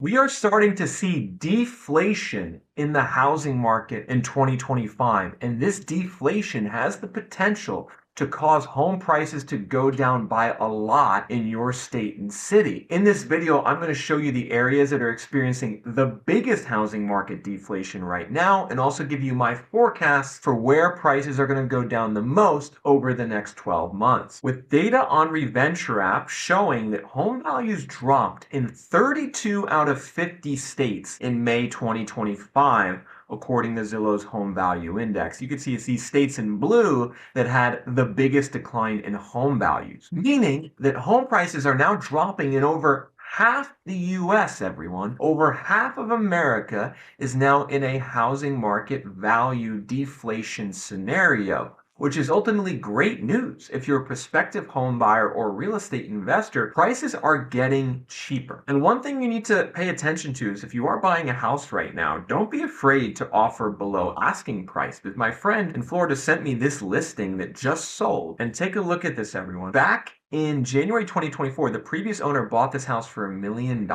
We are starting to see deflation in the housing market in 2025, and this deflation has the potential to cause home prices to go down by a lot in your state and city. In this video, I'm going to show you the areas that are experiencing the biggest housing market deflation right now, and also give you my forecasts for where prices are going to go down the most over the next 12 months. With data on Reventure app showing that home values dropped in 32 out of 50 states in May 2025, according to Zillow's Home Value Index. You can see it's these states in blue that had the biggest decline in home values, meaning that home prices are now dropping in over half the US, everyone. Over half of America is now in a housing market value deflation scenario, which is ultimately great news. If you're a prospective home buyer or real estate investor, prices are getting cheaper. And one thing you need to pay attention to is if you are buying a house right now, don't be afraid to offer below asking price. But my friend in Florida sent me this listing that just sold. And take a look at this, everyone. Back in January 2024, the previous owner bought this house for $1 million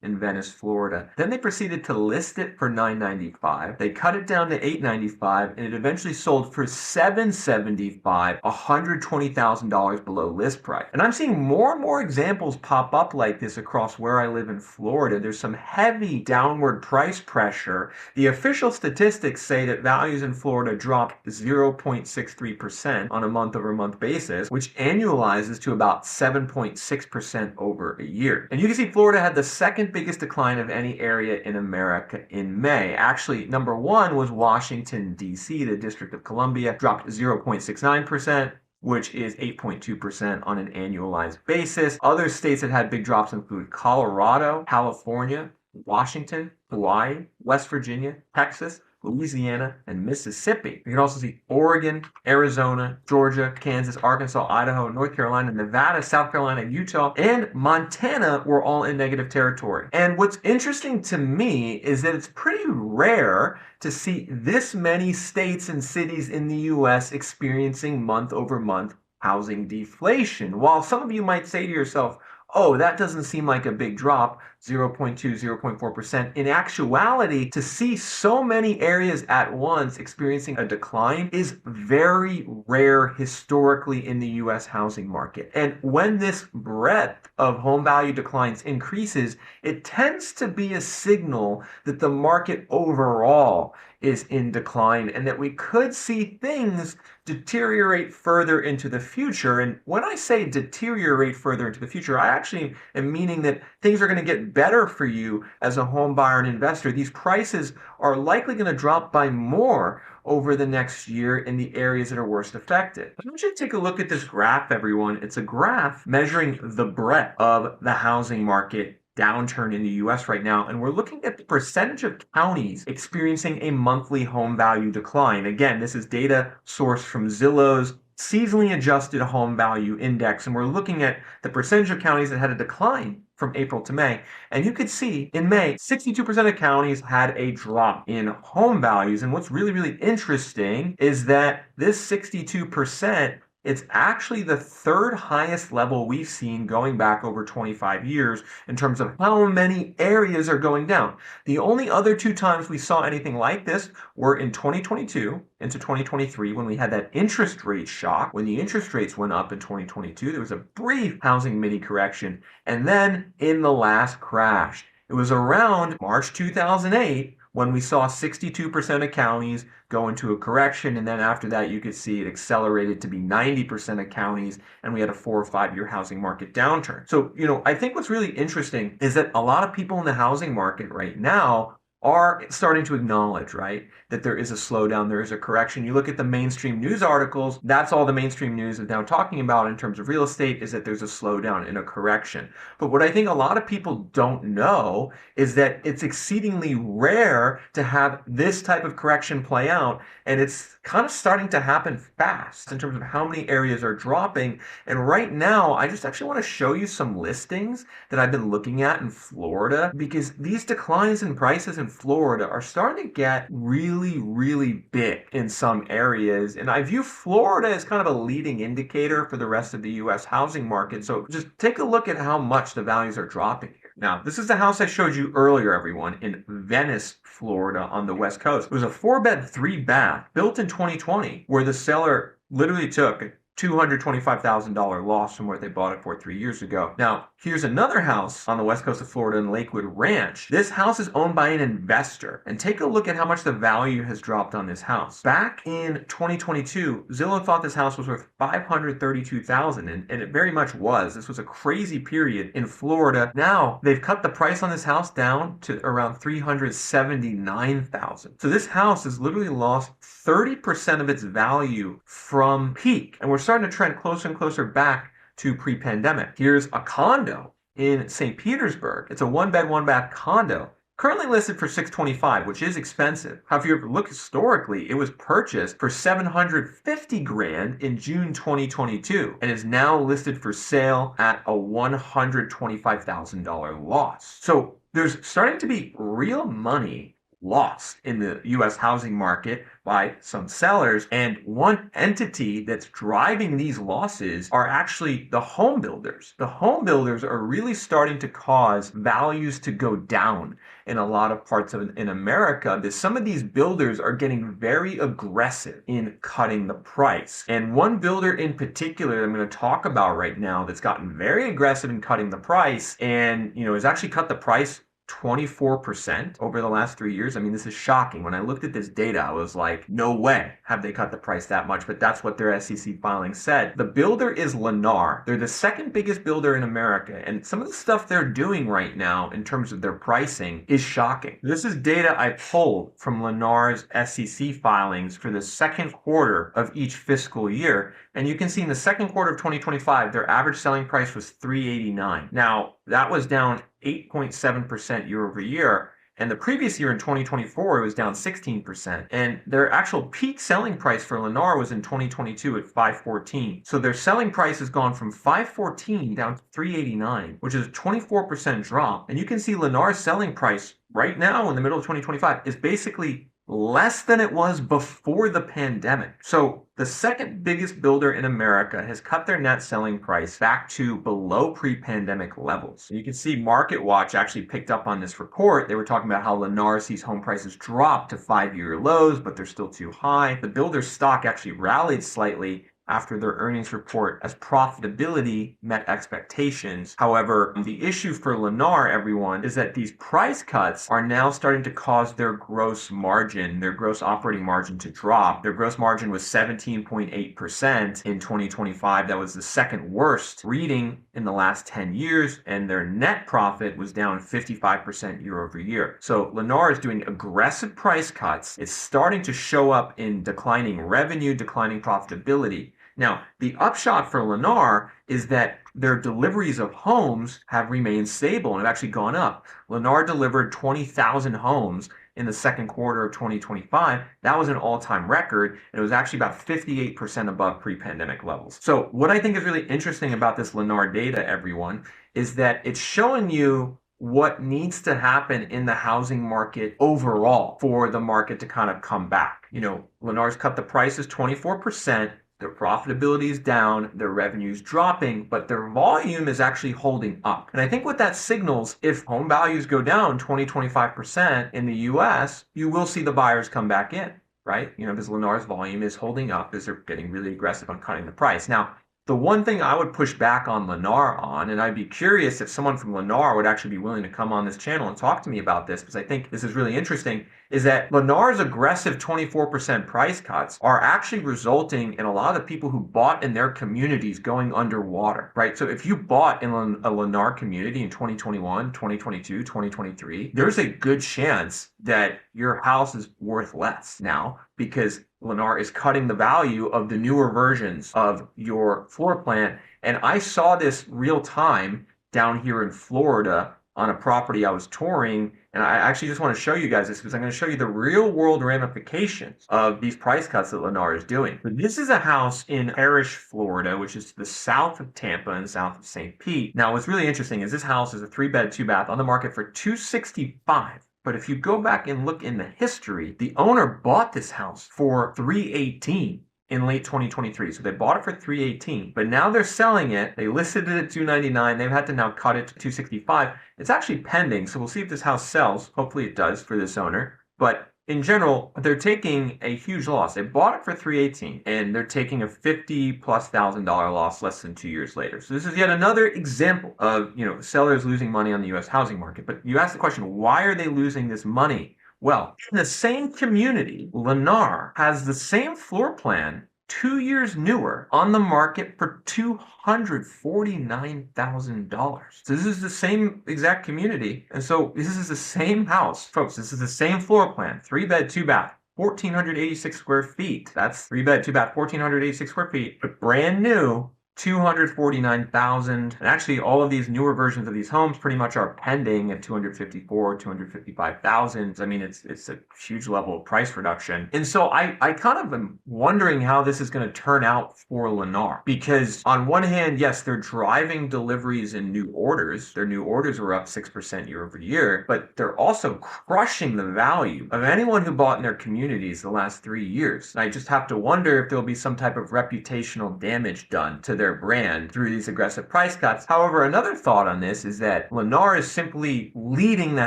in Venice, Florida. Then they proceeded to list it for $995. They cut it down to $895, and it eventually sold for $775, $120,000 below list price. And I'm seeing more and more examples pop up like this across where I live in Florida. There's some heavy downward price pressure. The official statistics say that values in Florida dropped 0.63% on a month-over-month basis, which annualizes to about 7.6% over a year. And you can see Florida had the second biggest decline of any area in America in May. Actually, number one was Washington, D.C., the District of Columbia, dropped 0.69%. Which is 8.2% on an annualized basis. Other states that had big drops include Colorado, California, Washington, Hawaii, West Virginia, Texas, Louisiana, and Mississippi. You can also see Oregon, Arizona, Georgia, Kansas, Arkansas, Idaho, North Carolina, Nevada, South Carolina, Utah, and Montana were all in negative territory. And what's interesting to me is that it's pretty rare to see this many states and cities in the US experiencing month-over-month housing deflation. While some of you might say to yourself, oh, that doesn't seem like a big drop, 0.2, 0.4%. In actuality, to see so many areas at once experiencing a decline is very rare historically in the US housing market. And when this breadth of home value declines increases, it tends to be a signal that the market overall is in decline and that we could see things deteriorate further into the future. And when I say deteriorate further into the future, I actually am meaning that things are going to get better for you as a home buyer and investor. These prices are likely going to drop by more over the next year in the areas that are worst affected. I want you to take a look at this graph, everyone. It's a graph measuring the breadth of the housing market downturn in the US right now, and we're looking at the percentage of counties experiencing a monthly home value decline. Again, this is data sourced from Zillow's seasonally adjusted home value index, and we're looking at the percentage of counties that had a decline from April to May. And you could see in May, 62% of counties had a drop in home values. And what's really, really interesting is that this 62%, it's actually the third highest level we've seen going back over 25 years in terms of how many areas are going down. The only other two times we saw anything like this were in 2022 into 2023 when we had that interest rate shock. When the interest rates went up in 2022, there was a brief housing mini correction. And then in the last crash, it was around March 2008 when we saw 62% of counties go into a correction, and then after that you could see it accelerated to be 90% of counties, and we had a 4 or 5 year housing market downturn. So, I think what's really interesting is that a lot of people in the housing market right now are starting to acknowledge, right, that there is a slowdown, there is a correction. You look at the mainstream news articles, that's all the mainstream news is now talking about in terms of real estate, is that there's a slowdown and a correction. But what I think a lot of people don't know is that it's exceedingly rare to have this type of correction play out, and it's kind of starting to happen fast in terms of how many areas are dropping. And right now, I just actually want to show you some listings that I've been looking at in Florida, because these declines in prices in Florida are starting to get really, really big in some areas. And I view Florida as kind of a leading indicator for the rest of the US housing market. So just take a look at how much the values are dropping here. Now, this is the house I showed you earlier, everyone, in Venice, Florida, on the West Coast. It was a 4-bed, 3-bath built in 2020, where the seller literally took a $225,000 loss from what they bought it for 3 years ago. Now, here's another house on the west coast of Florida in Lakewood Ranch. This house is owned by an investor, and take a look at how much the value has dropped on this house. Back in 2022, Zillow thought this house was worth $532,000, and it very much was. This was a crazy period in Florida. Now, they've cut the price on this house down to around $379,000. So this house has literally lost 30% of its value from peak, and we're starting to trend closer and closer back to pre-pandemic. Here's a condo in St. Petersburg. It's a 1-bed, 1-bath condo, currently listed for $625,000, which is expensive. However, if you look historically, it was purchased for $750,000 in June 2022 and is now listed for sale at a $125,000 loss. So there's starting to be real money lost in the U.S. housing market by some sellers, and one entity that's driving these losses are actually the home builders. The home builders are really starting to cause values to go down in a lot of parts of in America, because some of these builders are getting very aggressive in cutting the price. And one builder in particular that I'm going to talk about right now that's gotten very aggressive in cutting the price and has actually cut the price 24% over the last 3 years. I mean, this is shocking. When I looked at this data, I was like, no way have they cut the price that much, but that's what their SEC filing said. The builder is Lennar. They're the second biggest builder in America, and some of the stuff they're doing right now in terms of their pricing is shocking. This is data I pulled from Lennar's SEC filings for the second quarter of each fiscal year, and you can see in the second quarter of 2025, their average selling price was $389,000. Now, that was down 8.7% year over year. And the previous year in 2024, it was down 16%. And their actual peak selling price for Lennar was in 2022 at $514,000. So their selling price has gone from $514,000 down to $389,000, which is a 24% drop. And you can see Lennar's selling price right now in the middle of 2025 is basically less than it was before the pandemic. So the second biggest builder in America has cut their net selling price back to below pre-pandemic levels. And you can see Market Watch actually picked up on this report. They were talking about how Lennar sees home prices drop to 5-year lows, but they're still too high. The builder's stock actually rallied slightly after their earnings report as profitability met expectations. However, the issue for Lennar, everyone, is that these price cuts are now starting to cause their gross margin, their gross operating margin to drop. Their gross margin was 17.8% in 2025. That was the second worst reading in the last 10 years, and their net profit was down 55% year over year. So Lennar is doing aggressive price cuts. It's starting to show up in declining revenue, declining profitability. Now, the upshot for Lennar is that their deliveries of homes have remained stable and have actually gone up. Lennar delivered 20,000 homes in the second quarter of 2025. That was an all-time record, and it was actually about 58% above pre-pandemic levels. So what I think is really interesting about this Lennar data, everyone, is that it's showing you what needs to happen in the housing market overall for the market to kind of come back. Lennar's cut the prices 24%. Their profitability is down, their revenue is dropping, but their volume is actually holding up. And I think what that signals, if home values go down 20-25% in the US, you will see the buyers come back in, right? Because Lennar's volume is holding up as they're getting really aggressive on cutting the price. Now, the one thing I would push back on Lennar on, and I'd be curious if someone from Lennar would actually be willing to come on this channel and talk to me about this, because I think this is really interesting, is that Lennar's aggressive 24% price cuts are actually resulting in a lot of the people who bought in their communities going underwater, right? So if you bought in a Lennar community in 2021, 2022, 2023, there's a good chance that your house is worth less now because Lennar is cutting the value of the newer versions of your floor plan. And I saw this real time down here in Florida on a property I was touring. And I actually just want to show you guys this because I'm going to show you the real world ramifications of these price cuts that Lennar is doing. But this is a house in Parrish, Florida, which is to the south of Tampa and south of St. Pete. Now, what's really interesting is this house is a 3-bed, 2-bath on the market for $265,000. But if you go back and look in the history, the owner bought this house for $318,000. in late 2023. So they bought it for 318, but now they're selling it. They listed it at 299. They've had to now cut it to 265. It's actually pending, so we'll see if this house sells. Hopefully it does for this owner. But in general, they're taking a huge loss. They bought it for 318 and they're taking a $50,000+ loss less than 2 years later. So this is yet another example of, sellers losing money on the US housing market. But you ask the question, why are they losing this money? Well, in the same community, Lennar has the same floor plan 2 years newer on the market for $249,000. So this is the same exact community. And so this is the same house. Folks, this is the same floor plan. 3-bed, 2-bath. 1,486 square feet. That's 3-bed, 2-bath, 1,486 square feet, but brand new, 249,000. And actually, all of these newer versions of these homes pretty much are pending at 254, 255,000. I mean, it's a huge level of price reduction. And so I kind of am wondering how this is going to turn out for Lennar. Because on one hand, yes, they're driving deliveries and new orders. Their new orders were up 6% year over year, but they're also crushing the value of anyone who bought in their communities the last 3 years. And I just have to wonder if there'll be some type of reputational damage done to their brand through these aggressive price cuts. However, another thought on this is that Lennar is simply leading the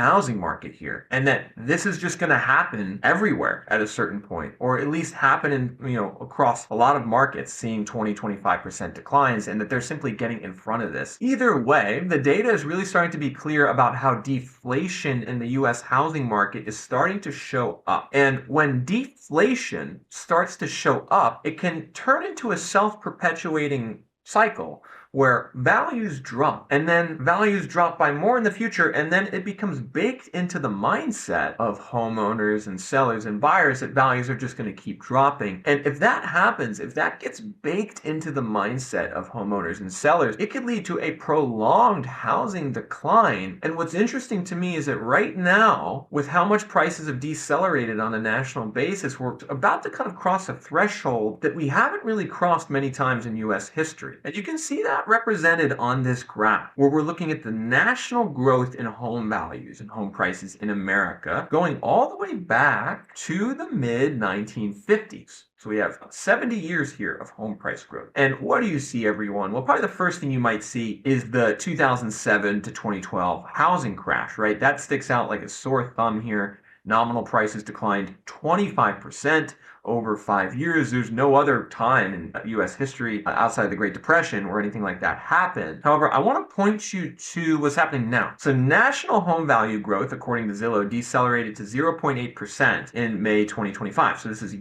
housing market here, and that this is just going to happen everywhere at a certain point, or at least happen in, across a lot of markets seeing 20-25% declines, and that they're simply getting in front of this. Either way, the data is really starting to be clear about how deflation in the US housing market is starting to show up. And when deflation starts to show up, it can turn into a self-perpetuating cycle where values drop, and then values drop by more in the future, and then it becomes baked into the mindset of homeowners and sellers and buyers that values are just going to keep dropping. And if that happens, if that gets baked into the mindset of homeowners and sellers, it could lead to a prolonged housing decline. And what's interesting to me is that right now, with how much prices have decelerated on a national basis, we're about to kind of cross a threshold that we haven't really crossed many times in US history. And you can see that represented on this graph, where we're looking at the national growth in home values and home prices in America going all the way back to the mid 1950s. So we have 70 years here of home price growth. And what do you see, everyone? Well, probably the first thing you might see is the 2007 to 2012 housing crash, right? That sticks out like a sore thumb here. Nominal prices declined 25% over 5 years. There's no other time in U.S. history outside of the Great Depression where anything like that happened. However, I want to point you to what's happening now. So national home value growth, according to Zillow, decelerated to 0.8% in May 2025. So this is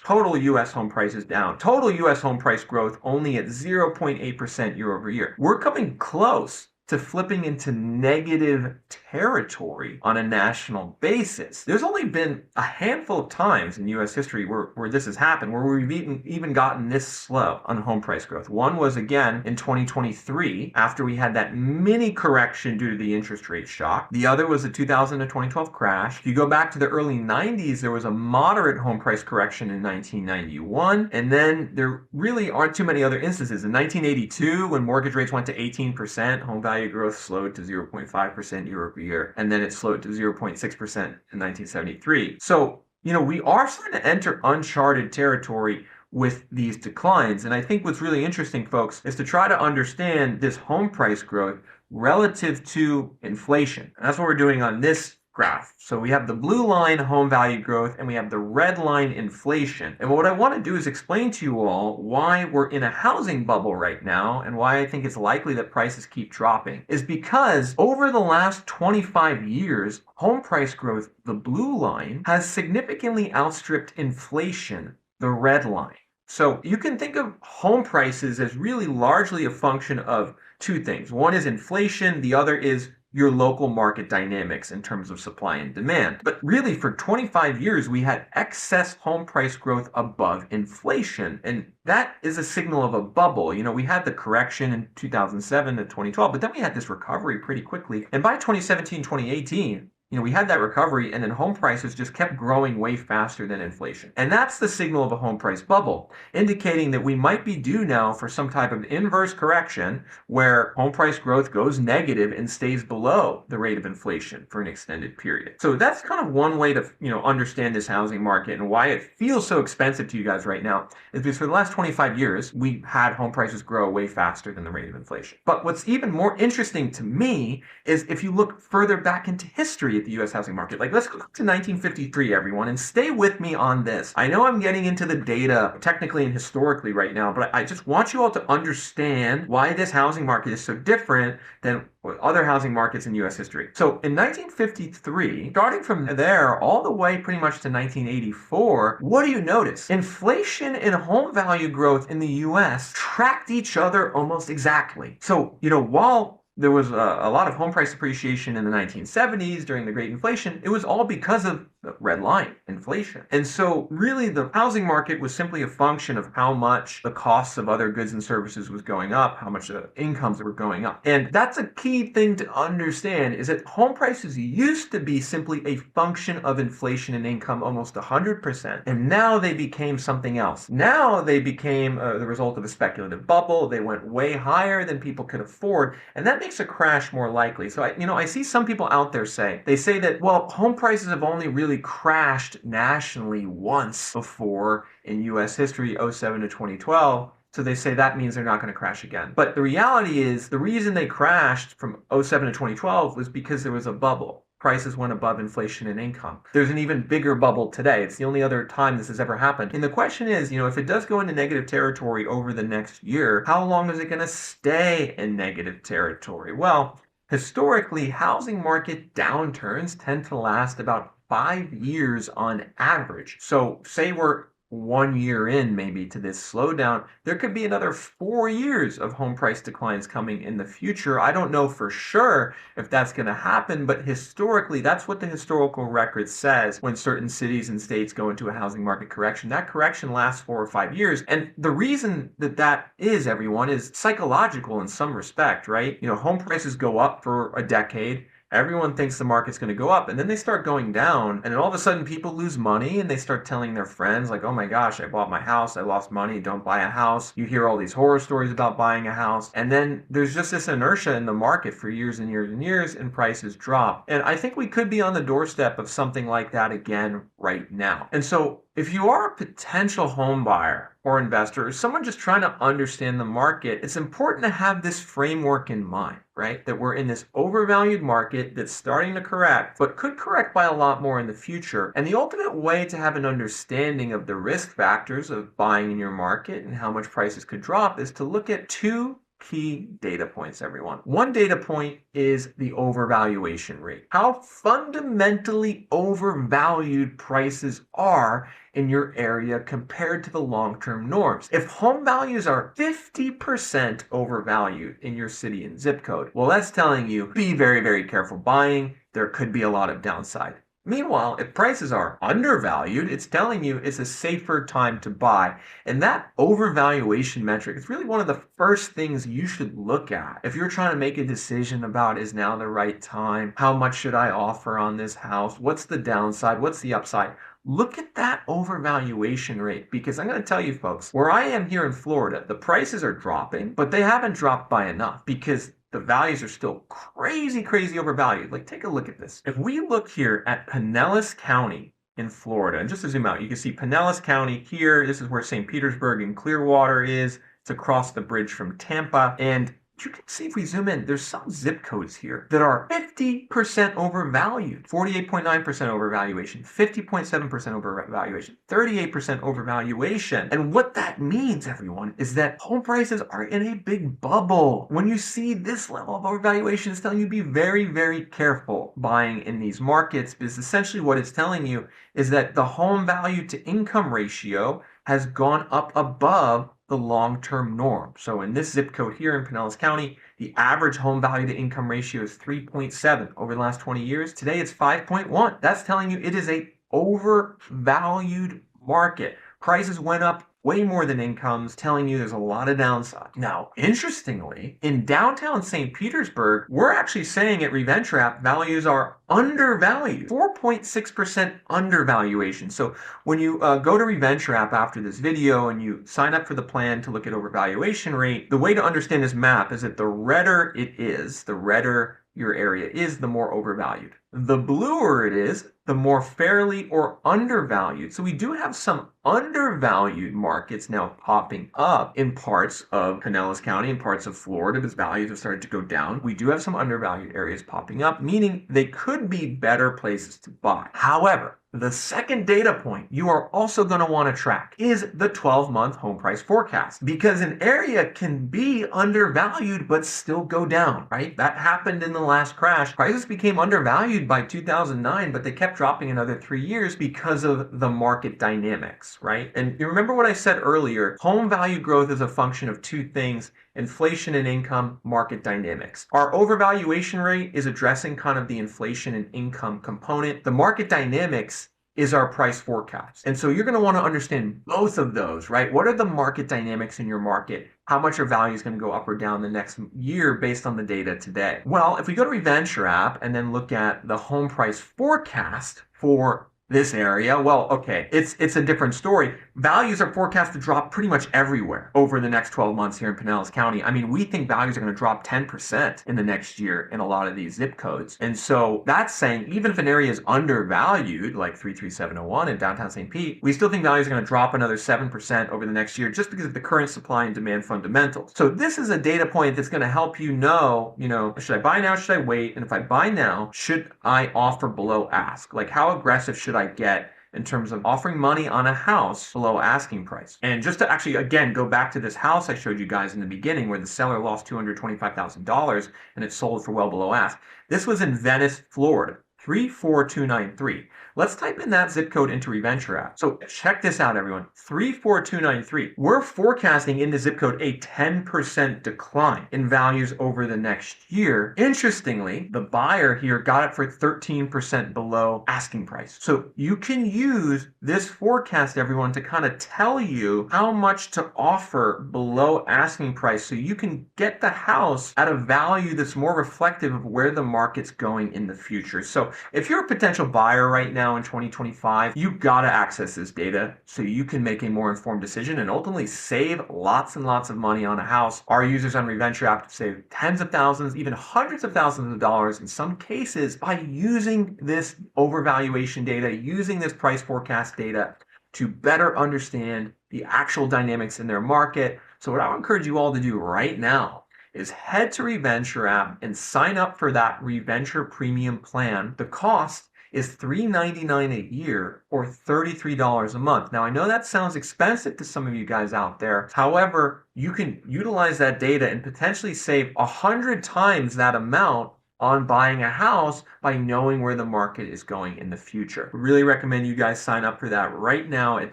total U.S. home prices down. Total U.S. home price growth only at 0.8% year over year. We're coming close to flipping into negative territory on a national basis. There's only been a handful of times in U.S. history where this has happened, where we've even gotten this slow on home price growth. One was, again, in 2023, after we had that mini correction due to the interest rate shock. The other was the 2000 to 2012 crash. If you go back to the early 90s, there was a moderate home price correction in 1991, and then there really aren't too many other instances. In 1982, when mortgage rates went to 18%, home value growth slowed to 0.5% year over year, and then it slowed to 0.6% in 1973. So, we are starting to enter uncharted territory with these declines. And I think what's really interesting, folks, is to try to understand this home price growth relative to inflation. And that's what we're doing on this graph. So we have the blue line, home value growth, and we have the red line, inflation. And what I want to do is explain to you all why we're in a housing bubble right now, and why I think it's likely that prices keep dropping, is because over the last 25 years, home price growth, the blue line, has significantly outstripped inflation, the red line. So you can think of home prices as really largely a function of two things. One is inflation, the other is your local market dynamics in terms of supply and demand. But really, for 25 years, we had excess home price growth above inflation. And that is a signal of a bubble. We had the correction in 2007 to 2012, but then we had this recovery pretty quickly. And by 2017, 2018, we had that recovery and then home prices just kept growing way faster than inflation. And that's the signal of a home price bubble, indicating that we might be due now for some type of inverse correction where home price growth goes negative and stays below the rate of inflation for an extended period. So that's kind of one way to, understand this housing market and why it feels so expensive to you guys right now is because for the last 25 years, we had home prices grow way faster than the rate of inflation. But what's even more interesting to me is if you look further back into history at the US housing market. Like, let's go to 1953, everyone, and stay with me on this. I know I'm getting into the data technically and historically right now, but I just want you all to understand why this housing market is so different than other housing markets in US history. So in 1953, starting from there all the way pretty much to 1984, what do you notice? Inflation and home value growth in the US tracked each other almost exactly. So, while there was a lot of home price appreciation in the 1970s during the Great Inflation, it was all because of the red line, inflation. And so really the housing market was simply a function of how much the costs of other goods and services was going up, how much the incomes were going up. And that's a key thing to understand is that home prices used to be simply a function of inflation and income almost 100%. And now they became something else. Now they became the result of a speculative bubble. They went way higher than people could afford. And that makes a crash more likely. So I see some people out there say that, well, home prices have only really crashed nationally once before in US history, 07 to 2012. So they say that means they're not going to crash again. But the reality is the reason they crashed from 07 to 2012 was because there was a bubble. Prices went above inflation and income. There's an even bigger bubble today. It's the only other time this has ever happened. And the question is, if it does go into negative territory over the next year, how long is it going to stay in negative territory? Well, historically, housing market downturns tend to last about 5 years on average. So say we're 1 year in maybe to this slowdown, there could be another 4 years of home price declines coming in the future. I don't know for sure if that's going to happen, but historically, that's what the historical record says when certain cities and states go into a housing market correction. That correction lasts 4 or 5 years. And the reason that is, everyone, is psychological in some respect, right? Home prices go up for a decade. Everyone thinks the market's going to go up, and then they start going down, and then all of a sudden people lose money, and they start telling their friends, like, oh my gosh, I bought my house, I lost money, don't buy a house. You hear all these horror stories about buying a house, and then there's just this inertia in the market for years and years and years, and prices drop. And I think we could be on the doorstep of something like that again right now. And so if you are a potential home buyer or investor or someone just trying to understand the market, it's important to have this framework in mind, right? That we're in this overvalued market that's starting to correct, but could correct by a lot more in the future. And the ultimate way to have an understanding of the risk factors of buying in your market and how much prices could drop is to look at two key data points, everyone. One data point is the overvaluation rate. How fundamentally overvalued prices are in your area compared to the long-term norms. If home values are 50% overvalued in your city and zip code, well, that's telling you be very, very careful buying. There could be a lot of downside. Meanwhile, if prices are undervalued, it's telling you it's a safer time to buy. And that overvaluation metric is really one of the first things you should look at. If you're trying to make a decision about is now the right time, how much should I offer on this house, what's the downside, what's the upside, look at that overvaluation rate, because I'm going to tell you folks, where I am here in Florida, the prices are dropping, but they haven't dropped by enough because the values are still crazy, crazy overvalued. Like, take a look at this. If we look here at Pinellas County in Florida, and just to zoom out, you can see Pinellas County here. This is where St. Petersburg and Clearwater is. It's across the bridge from Tampa. And you can see if we zoom in, there's some zip codes here that are 50% overvalued, 48.9% overvaluation, 50.7% overvaluation, 38% overvaluation. And what that means, everyone, is that home prices are in a big bubble. When you see this level of overvaluation, it's telling you to be very, very careful buying in these markets, because essentially what it's telling you is that the home value to income ratio has gone up above the long-term norm. So in this zip code here in Pinellas County, the average home value to income ratio is 3.7 over the last 20 years. Today it's 5.1. That's telling you it is a overvalued market. Prices went up way more than incomes, telling you there's a lot of downside. Now, interestingly, in downtown St. Petersburg, we're actually saying at Reventure app values are undervalued, 4.6% undervaluation. So when you go to Reventure app after this video and you sign up for the plan to look at overvaluation rate, the way to understand this map is that the redder it is, the redder your area is, the more overvalued. The bluer it is, the more fairly or undervalued. So we do have some undervalued markets now popping up in parts of Pinellas County and parts of Florida as values have started to go down. We do have some undervalued areas popping up, meaning they could be better places to buy. However, the second data point you are also going to want to track is the 12-month home price forecast, because an area can be undervalued but still go down, right? That happened in the last crash. Prices became undervalued by 2009, but they kept dropping another 3 years because of the market dynamics, right? And you remember what I said earlier, home value growth is a function of two things: inflation and income, market dynamics. Our overvaluation rate is addressing kind of the inflation and income component. The market dynamics is our price forecast. And so you're going to want to understand both of those, right? What are the market dynamics in your market? How much your value is going to go up or down the next year based on the data today? Well, if we go to Reventure app and then look at the home price forecast for this area, well, okay, it's a different story. Values are forecast to drop pretty much everywhere over the next 12 months here in Pinellas County. I mean, we think values are going to drop 10% in the next year in a lot of these zip codes. And so that's saying even if an area is undervalued, like 33701 in downtown St. Pete, we still think values are going to drop another 7% over the next year just because of the current supply and demand fundamentals. So this is a data point that's going to help you know, should I buy now? Should I wait? And if I buy now, should I offer below ask? Like, how aggressive should I get in terms of offering money on a house below asking price? And just to actually, again, go back to this house I showed you guys in the beginning where the seller lost $225,000 and it sold for well below ask. This was in Venice, Florida, 34293. Let's type in that zip code into Reventure app. So check this out, everyone. 34293. We're forecasting in the zip code a 10% decline in values over the next year. Interestingly, the buyer here got it for 13% below asking price. So you can use this forecast, everyone, to kind of tell you how much to offer below asking price so you can get the house at a value that's more reflective of where the market's going in the future. So if you're a potential buyer right now in 2025, you got to access this data so you can make a more informed decision and ultimately save lots and lots of money on a house. Our users on Reventure app have saved tens of thousands, even hundreds of thousands of dollars in some cases by using this overvaluation data, using this price forecast data to better understand the actual dynamics in their market. So what I would encourage you all to do right now is head to Reventure app and sign up for that Reventure premium plan. The cost is $399 a year or $33 a month. Now, I know that sounds expensive to some of you guys out there. However, you can utilize that data and potentially save 100 times that amount on buying a house by knowing where the market is going in the future. We really recommend you guys sign up for that right now at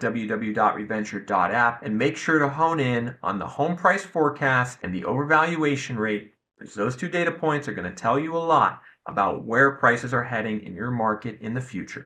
www.reventure.app and make sure to hone in on the home price forecast and the overvaluation rate, because those two data points are going to tell you a lot about where prices are heading in your market in the future.